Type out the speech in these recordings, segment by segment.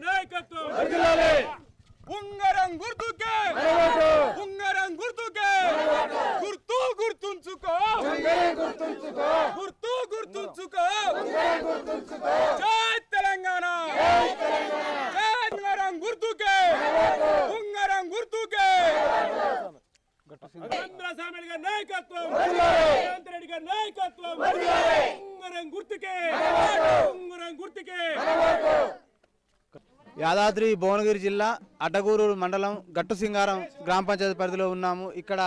నాయకత్వం ఉంగరం గుర్తుకే ఉంగరం గుర్తుకే గుర్తు గుర్తుంచుకో గుర్తు గుర్తుంచుకో జై తెలంగాణ ఉంగరం గుర్తుకే ఉంగరం గుర్తుకే చంద్రస్వామి గారి నాయకత్వం రేవంత్ రెడ్డి గారి నాయకత్వం ఉంగరం గుర్తుకే ఉంగరం గుర్తుకే. యాదాద్రి భువనగిరి జిల్లా అడ్డగూరు మండలం గట్టుసింగారం గ్రామ పంచాయతీ పరిధిలో ఉన్నాము. ఇక్కడ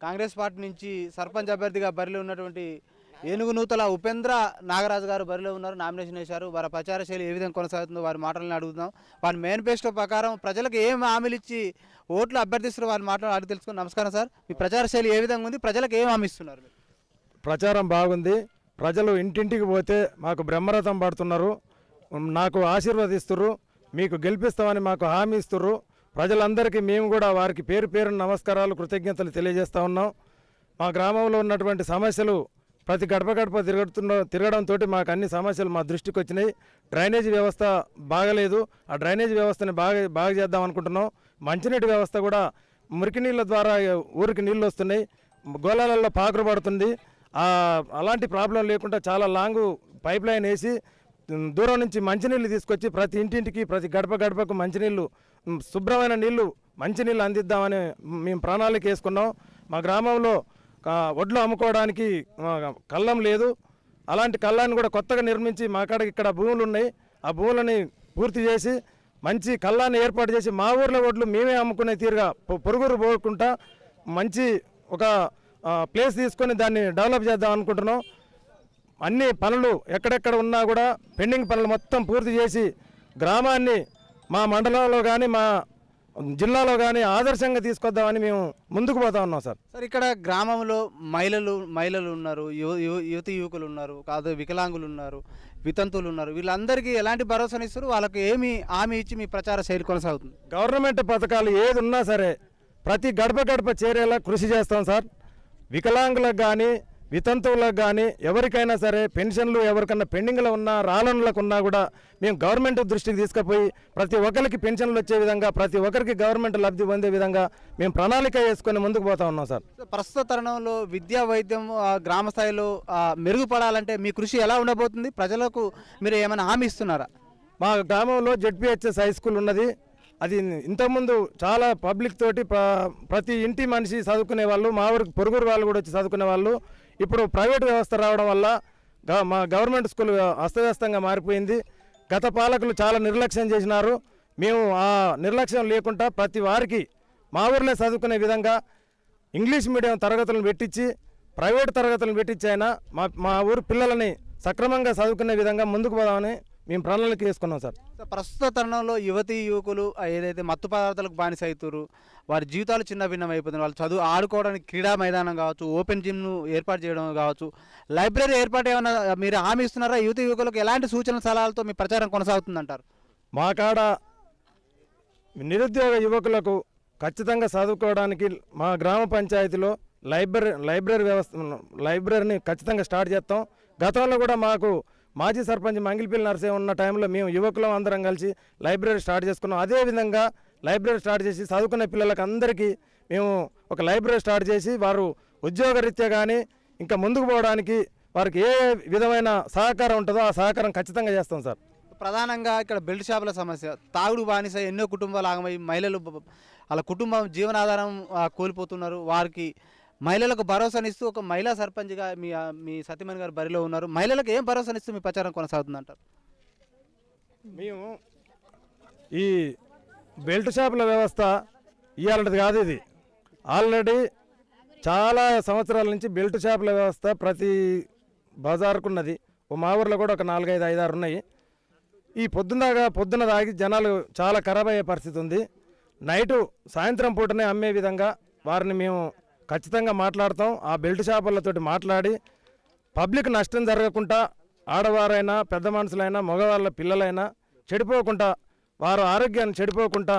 కాంగ్రెస్ పార్టీ నుంచి సర్పంచ్ అభ్యర్థిగా బరిలో ఉన్నటువంటి ఏనుగు నూతల ఉపేంద్ర నాగరాజు గారు బరిలో ఉన్నారు, నామినేషన్ వేశారు. వారి ప్రచార శైలి ఏ విధంగా కొనసాగుతుందో వారి మాటలను అడుగుతాం. వారి మేనిఫెస్టో ప్రకారం ప్రజలకు ఏం హామీలు ఇచ్చి ఓట్లు అభ్యర్థిస్తున్నారు వారి మాటలు అడిగి తెలుసుకుని. నమస్కారం సార్, మీ ప్రచార శైలి ఏ విధంగా ఉంది, ప్రజలకు ఏం హామీ ఇస్తున్నారు? ప్రచారం బాగుంది. ప్రజలు ఇంటింటికి పోతే మాకు బ్రహ్మరథం పడుతున్నారు, నాకు ఆశీర్వదిస్తున్నారు, మీకు గెలిపిస్తామని మాకు హామీ ఇస్తున్నారు. ప్రజలందరికీ మేము కూడా వారికి పేరు పేరున నమస్కారాలు కృతజ్ఞతలు తెలియజేస్తూ ఉన్నాం. మా గ్రామంలో ఉన్నటువంటి సమస్యలు ప్రతి గడప గడప తిరగడంతో మాకు అన్ని సమస్యలు మా దృష్టికి వచ్చినాయి. డ్రైనేజీ వ్యవస్థ బాగలేదు, ఆ డ్రైనేజీ వ్యవస్థని బాగా చేద్దాం అనుకుంటున్నాం. మంచినీటి వ్యవస్థ కూడా మురికి నీళ్ళ ద్వారా ఊరికి నీళ్ళు వస్తున్నాయి, గోళాలలో పాకురు పడుతుంది. అలాంటి ప్రాబ్లం లేకుండా చాలా లాంగ్ పైప్ లైన్ వేసి దూరం నుంచి మంచినీళ్ళు తీసుకొచ్చి ప్రతి ఇంటింటికి ప్రతి గడప గడపకు మంచినీళ్ళు, శుభ్రమైన నీళ్లు, మంచినీళ్ళు అందిద్దామని మేము ప్రణాళిక వేసుకున్నాం. మా గ్రామంలో వడ్లు అమ్ముకోవడానికి కళ్ళం లేదు, అలాంటి కళ్ళాన్ని కూడా కొత్తగా నిర్మించి మా కాడ ఇక్కడ భూములు ఉన్నాయి, ఆ భూములని పూర్తి చేసి మంచి కళ్ళాన్ని ఏర్పాటు చేసి మా ఊర్లో వడ్లు మేమే అమ్ముకునే తీరుగా పొరుగురు పోకుండా మంచి ఒక ప్లేస్ తీసుకొని దాన్ని డెవలప్ చేద్దాం అనుకుంటున్నాం. అన్ని పనులు ఎక్కడెక్కడ ఉన్నా కూడా పెండింగ్ పనులు మొత్తం పూర్తి చేసి గ్రామాన్ని మా మండలంలో కానీ మా జిల్లాలో కానీ ఆదర్శంగా తీసుకొద్దామని మేము ముందుకు పోతా ఉన్నాం సార్. సార్, ఇక్కడ గ్రామంలో మహిళలు ఉన్నారు, యువతి యువకులు ఉన్నారు, కాదు వికలాంగులు ఉన్నారు, వితంతువులు ఉన్నారు. వీళ్ళందరికీ ఎలాంటి భరోసాని ఇస్తారు, వాళ్ళకి ఏమి హామీ ఇచ్చి మీ ప్రచార శైలి కొనసాగుతుంది? గవర్నమెంట్ పథకాలు ఏది ఉన్నా సరే ప్రతి గడప గడప చేరేలా కృషి చేస్తాం సార్. వికలాంగులకు కానీ వితంతువులకు కానీ ఎవరికైనా సరే పెన్షన్లు ఎవరికన్నా పెండింగ్లో ఉన్నా రాళ్ళకు ఉన్నా కూడా మేము గవర్నమెంట్ దృష్టికి తీసుకుపోయి ప్రతి ఒక్కరికి పెన్షన్లు వచ్చే విధంగా, ప్రతి ఒక్కరికి గవర్నమెంట్ లబ్ధి పొందే విధంగా మేము ప్రణాళిక వేసుకొని ముందుకు పోతా ఉన్నాం సార్. ప్రస్తుత తరుణంలో విద్యా వైద్యం గ్రామ స్థాయిలో మెరుగుపడాలంటే మీ కృషి ఎలా ఉండబోతుంది? ప్రజలకు మీరు ఏమైనా హామీ ఇస్తున్నారా? మా గ్రామంలో జెడ్పీహెచ్ఎస్ హై స్కూల్ ఉన్నది. అది ఇంతకుముందు చాలా పబ్లిక్ తోటి ప్రతి ఇంటి మనిషి చదువుకునే వాళ్ళు, మా ఊరికి పొరుగురు వాళ్ళు కూడా వచ్చి చదువుకునే వాళ్ళు. ఇప్పుడు ప్రైవేట్ వ్యవస్థ రావడం వల్ల మా గవర్నమెంట్ స్కూల్ అస్తవ్యస్తంగా మారిపోయింది. గత పాలకులు చాలా నిర్లక్ష్యం చేసినారు. మేము ఆ నిర్లక్ష్యం లేకుండా ప్రతి వారికి మా ఊర్లో చదువుకునే విధంగా ఇంగ్లీష్ మీడియం తరగతులను పెట్టించి, ప్రైవేట్ తరగతులను పెట్టించి అయినా మా ఊరు పిల్లలని సక్రమంగా చదువుకునే విధంగా ముందుకు పోదామని మేము ప్రణాళిక వేసుకున్నాం సార్. ప్రస్తుత తరుణంలో యువతీ యువకులు ఏదైతే మత్తు పదార్థాలకు బానిస అవుతారు, వారి జీవితాలు చిన్న భిన్నం అయిపోతుంది. వాళ్ళు చదువు ఆడుకోవడానికి క్రీడా మైదానం కావచ్చు, ఓపెన్ జిమ్ను ఏర్పాటు చేయడం కావచ్చు, లైబ్రరీ ఏర్పాటు ఏమైనా మీరు హామీ ఇస్తున్నారా? యువతీ యువకులకు ఎలాంటి సూచన సలహాలతో మీ ప్రచారం కొనసాగుతుందంటారు? మా కాడ నిరుద్యోగ యువకులకు ఖచ్చితంగా చదువుకోవడానికి మా గ్రామ పంచాయతీలో లైబ్రరీని ఖచ్చితంగా స్టార్ట్ చేస్తాం. గతంలో కూడా మాకు మాజీ సర్పంచ్ మంగిలిపల్లి నరసే ఉన్న టైంలో మేము యువకులం అందరం కలిసి లైబ్రరీ స్టార్ట్ చేసుకున్నాం. అదేవిధంగా లైబ్రరీ స్టార్ట్ చేసి చదువుకునే పిల్లలకు అందరికీ మేము ఒక లైబ్రరీ స్టార్ట్ చేసి వారు ఉద్యోగరీత్యా కానీ ఇంకా ముందుకు పోవడానికి వారికి ఏ విధమైన సహకారం ఉంటుందో ఆ సహకారం ఖచ్చితంగా చేస్తాం సార్. ప్రధానంగా ఇక్కడ బెల్ట్ షాపుల సమస్య, తాగుడు బానిస ఎన్నో కుటుంబాలు ఆగమై మహిళలు వాళ్ళ కుటుంబం జీవనాధారం కోల్పోతున్నారు. వారికి మహిళలకు భరోసానిస్తూ ఒక మహిళా సర్పంచ్గా మీ సతీమణి గారు బరిలో ఉన్నారు. మహిళలకు ఏం భరోసానిస్తూ మీ ప్రచారం కొనసాగుతుందంటారు? మేము ఈ బెల్ట్ షాపుల వ్యవస్థ ఇవాళది కాదు, ఇది ఆల్రెడీ చాలా సంవత్సరాల నుంచి బెల్ట్ షాపుల వ్యవస్థ ప్రతి బజార్కున్నది. మా ఊర్లో కూడా ఒక 4-5 ఉన్నాయి. ఈ పొద్దున తాగి జనాలు చాలా ఖరాబ్ అయ్యే పరిస్థితి ఉంది. నైటు సాయంత్రం పూటనే అమ్మే విధంగా వారిని మేము ఖచ్చితంగా మాట్లాడతాం. ఆ బెల్ట్ షాపులతోటి మాట్లాడి పబ్లిక్ నష్టం జరగకుండా, ఆడవారైనా పెద్ద మనుషులైనా మగవాళ్ళ పిల్లలైనా చెడిపోకుండా, వారు ఆరోగ్యాన్ని చెడిపోకుండా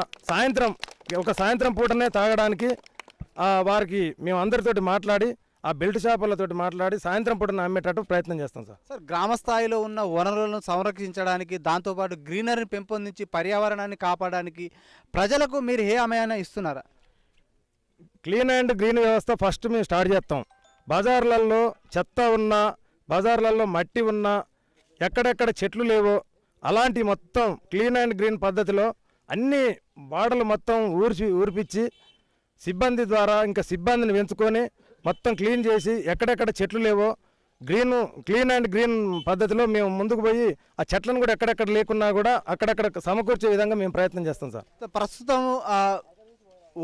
సాయంత్రం పూటనే తాగడానికి వారికి మేము అందరితోటి మాట్లాడి ఆ బెల్ట్ షాపులతోటి మాట్లాడి సాయంత్రం పూటన అమ్మేటట్టు ప్రయత్నం చేస్తాం సార్. సార్ గ్రామ స్థాయిలో ఉన్న వనరులను సంరక్షించడానికి దాంతోపాటు గ్రీనరీని పెంపొందించి పర్యావరణాన్ని కాపాడడానికి ప్రజలకు మీరు ఏ హామీ ఇస్తున్నారా? క్లీన్ అండ్ గ్రీన్ వ్యవస్థ ఫస్ట్ మేము స్టార్ట్ చేస్తాం. బజార్లలో చెత్త ఉన్నా, బజార్లలో మట్టి ఉన్నా, ఎక్కడెక్కడ చెట్లు లేవో అలాంటి మొత్తం క్లీన్ అండ్ గ్రీన్ పద్ధతిలో అన్ని వాడలు మొత్తం ఊరిపించి సిబ్బంది ద్వారా ఇంకా సిబ్బందిని పెంచుకొని మొత్తం క్లీన్ చేసి ఎక్కడెక్కడ చెట్లు లేవో క్లీన్ అండ్ గ్రీన్ పద్ధతిలో మేము ముందుకు పోయి ఆ చెట్లను కూడా ఎక్కడెక్కడ లేకున్నా కూడా అక్కడక్కడ సమకూర్చే విధంగా మేము ప్రయత్నం చేస్తాం సార్. ప్రస్తుతం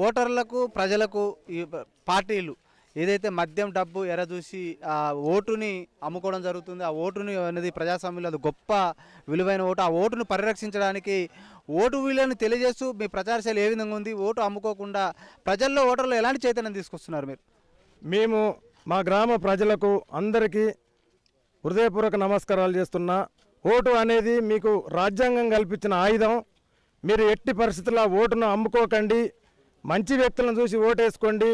ఓటర్లకు ప్రజలకు ఈ పార్టీలు ఏదైతే మద్యం డబ్బు ఎరచూసి ఆ ఓటుని అమ్ముకోవడం జరుగుతుంది, ఆ ఓటుని అనేది ప్రజాస్వామ్యంలో అది గొప్ప విలువైన ఓటు, ఆ ఓటును పరిరక్షించడానికి ఓటు విలువను తెలియజేస్తూ మీ ప్రచార శైలి ఏ విధంగా ఉంది? ఓటు అమ్ముకోకుండా ప్రజల్లో ఓటర్లు ఎలాంటి చైతన్యం తీసుకొస్తున్నారు మీరు? మేము మా గ్రామ ప్రజలకు అందరికీ హృదయపూర్వక నమస్కారాలు చేస్తున్నా. ఓటు అనేది మీకు రాజ్యాంగం కల్పించిన ఆయుధం. మీరు ఎట్టి పరిస్థితుల్లో ఓటును అమ్ముకోకండి, మంచి వ్యక్తులను చూసి ఓటేసుకోండి.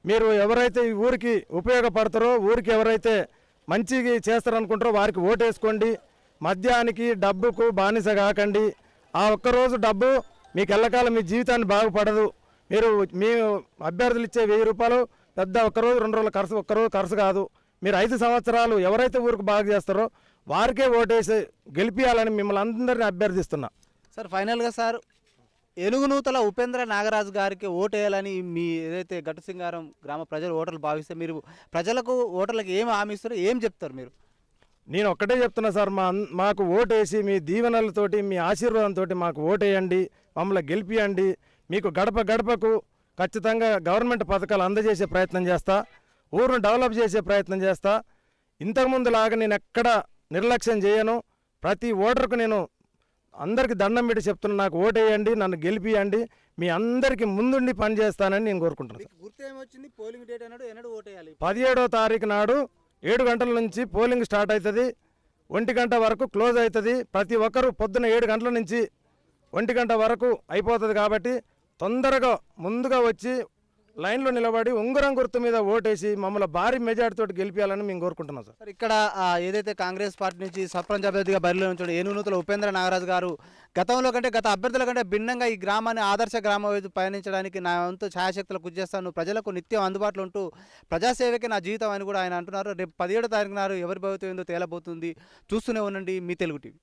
మీరు ఎవరైతే ఈ ఊరికి ఉపయోగపడతారో, ఊరికి ఎవరైతే మంచిగా చేస్తారనుకుంటారో వారికి ఓటేసుకోండి. మద్యానికి డబ్బుకు బానిస కాకండి. ఆ ఒక్కరోజు డబ్బు మీకు ఎల్లకాలం మీ జీవితాన్ని బాగుపడదు. మీరు మీ అభ్యర్థులు ఇచ్చే 1000 రూపాయలు పెద్ద ఒక్కరోజు 2 రోజుల ఖర్చు, ఒక్కరోజు ఖర్చు కాదు. మీరు 5 సంవత్సరాలు ఎవరైతే ఊరికి బాగు చేస్తారో వారికే ఓటేసి గెలిపించాలని మిమ్మల్ని అందరినీ అభ్యర్థిస్తున్నా. సార్ ఫైనల్గా సార్ ఏనుగునూతల ఉపేంద్ర నాగరాజు గారికి ఓటేయాలని మీ ఏదైతే గట్టుసింగారం గ్రామ ప్రజలు ఓటర్లు భావిస్తే మీరు ప్రజలకు ఓటర్లకు ఏం హామీ ఇస్తారో ఏం చెప్తారు మీరు? నేను ఒక్కటే చెప్తున్నా సార్, మాకు ఓటేసి మీ దీవెనలతోటి మీ ఆశీర్వాదంతో మాకు ఓటేయండి, మమ్మల్ని గెలిపియండి. మీకు గడప గడపకు ఖచ్చితంగా గవర్నమెంట్ పథకాలు అందజేసే ప్రయత్నం చేస్తా, ఊరును డెవలప్ చేసే ప్రయత్నం చేస్తా. ఇంతకుముందులాగా నేను ఎక్కడ నిర్లక్ష్యం చేయను. ప్రతి ఓటర్కు నేను అందరికీ దండం పెట్టి చెప్తున్నా, నాకు ఓటేయండి, నన్ను గెలిపియండి, మీ అందరికీ ముందుండి పనిచేస్తానని నేను కోరుకుంటున్నాను. గుర్తు ఏమొచ్చింది? పోలింగ్ డేట్ అన్నాడు, ఎన్నడూ ఓటేయాలి? 17వ తారీఖు నాడు 7 గంటల నుంచి పోలింగ్ స్టార్ట్ అవుతుంది, 1 గంట వరకు క్లోజ్ అవుతుంది. ప్రతి ఒక్కరూ పొద్దున 7 గంటల నుంచి 1 గంట వరకు అయిపోతుంది. కాబట్టి తొందరగా ముందుగా వచ్చి లైన్లో నిలబడి ఉంగరం గుర్తు మీద ఓటేసి మమ్మల్ని భారీ మెజార్టీతో గెలిపించాలని మేము కోరుకుంటున్నాం సార్. ఇక్కడ ఏదైతే కాంగ్రెస్ పార్టీ నుంచి సర్పంచ్ అభ్యర్థిగా బరిలో ఉంచాడు ఏనుగునూతల ఉపేంద్ర నాగరాజు గారు గతంలో కంటే గత అభ్యర్థుల కంటే భిన్నంగా ఈ గ్రామాన్ని ఆదర్శ గ్రామం వైపు పయనించడానికి నా వంతు ఛాయాశక్తులు కృషి చేస్తాను, ప్రజలకు నిత్యం అందుబాటులో ఉంటూ ప్రజాసేవకే నా జీవితం అని కూడా ఆయన అంటున్నారు. రేపు 17వ తారీఖు నాడు ఎవరి భవితం ఏందో తేలబోతుంది. చూస్తూనే ఉండండి మీ తెలుగు టీవీ.